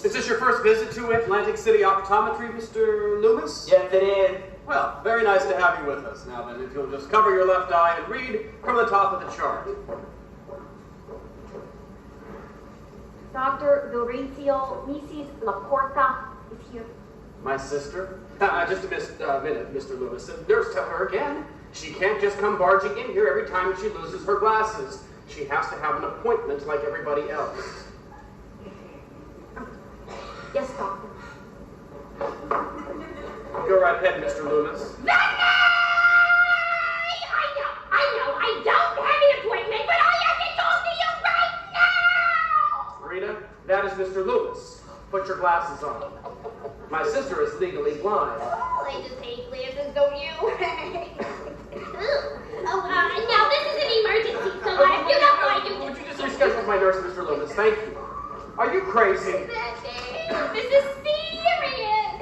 Is this your first visit to Atlantic City Optometry, Mr. Loomis? Yes, it is. Well, very nice to have you with us. Now then, if you'll just cover your left eye and read from the top of the chart. Dr. Laurencio Mrs. Laporta is here. My sister? Just a minute, Mr. Loomis. Nurse, tell her again. She can't just come barging in here every time she loses her glasses. She has to have an appointment like everybody else. Yes, doctor. Go right ahead, Mr. Loomis. Vinnie! I know, I don't have an appointment, but I have to talk to you right now! Rita, that is Mr. Loomis. Put your glasses on. My sister is legally blind. Oh, I just hate glasses, don't you? Now this is an emergency, so if you don't mind, you Would you just reschedule my nurse, Mr. Loomis? Thank you. Are you crazy? This is serious.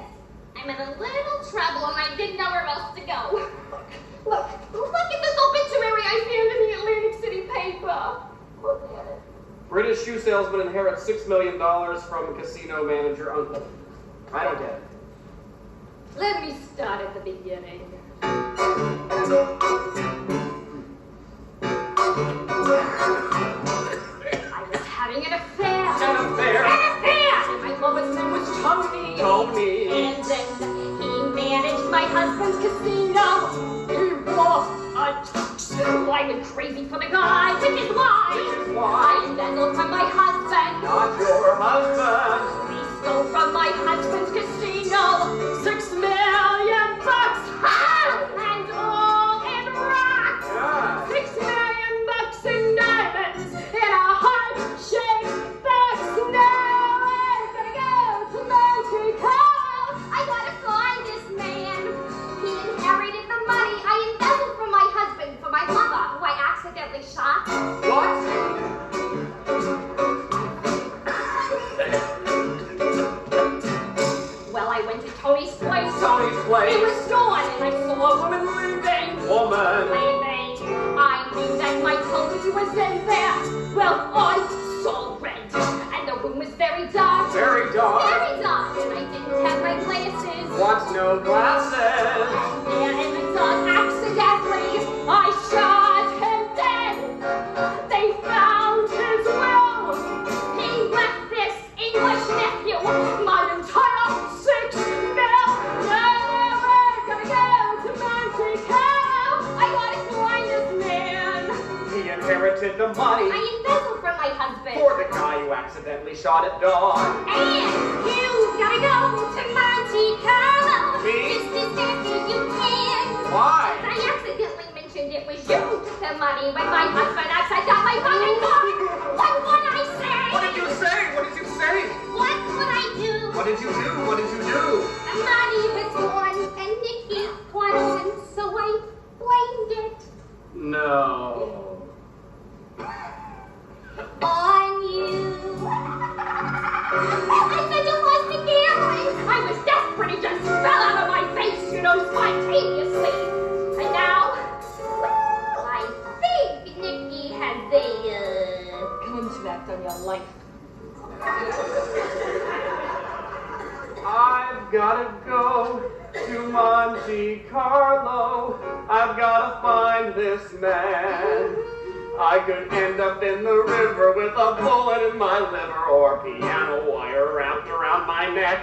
I'm in a little trouble and I didn't know where else to go. Look at this obituary I found in the Atlantic City paper. Look at it. British shoe salesman inherits $6 million from casino manager uncle. I don't get it. Let me start at the beginning. I was having an affair. An affair? An affair! And my lover's name was Tony. Tony. And then he managed my husband's casino. He was a tuxedo. I went crazy for the guy, which is why I embezzled from my husband. Not your husband. We stole from my husband's casino $6 million. Ha! And all in rock. Yeah. $6 million in diamonds in a heart-shaped box. Now I'm gonna go to Monte Carlo. I gotta find this man. He inherited the money I embezzled from my husband for my lover, who I accidentally shot. What? Well, I went to Tony's place. Tony's place? It was gone, and I saw a woman leaving. Leaving. I knew that my Tony was in there. Well, I saw red, and the room was very dark. Very dark. Very dark, and I didn't have my glasses. What's no glasses? And there in the dark, accidentally, I shot him dead. They found his will. He left this English nephew my entire $6 million. Gotta go to Monte Carlo. I gotta find this man. He inherited the money. I embezzled from my husband. For the guy you accidentally shot at dawn. And you gotta go to Monte Carlo. Me? Just as fast as you can. Why? I accidentally mentioned it was you who took the money when my husband accidentally fucking got. What would I say? What did you say? What did you say? What would I do? What did you do? What did you do? The money was gone and Nikki caught on, so I blamed it No. on you. I said you lost the gambling. I was desperate. It just fell out of my face, spontaneously. And now, well, I think Nikki has a contract on your life. I've gotta go to Monte Carlo. I've gotta find this man. I could end up in the river with a bullet in my liver or piano wire wrapped around my neck.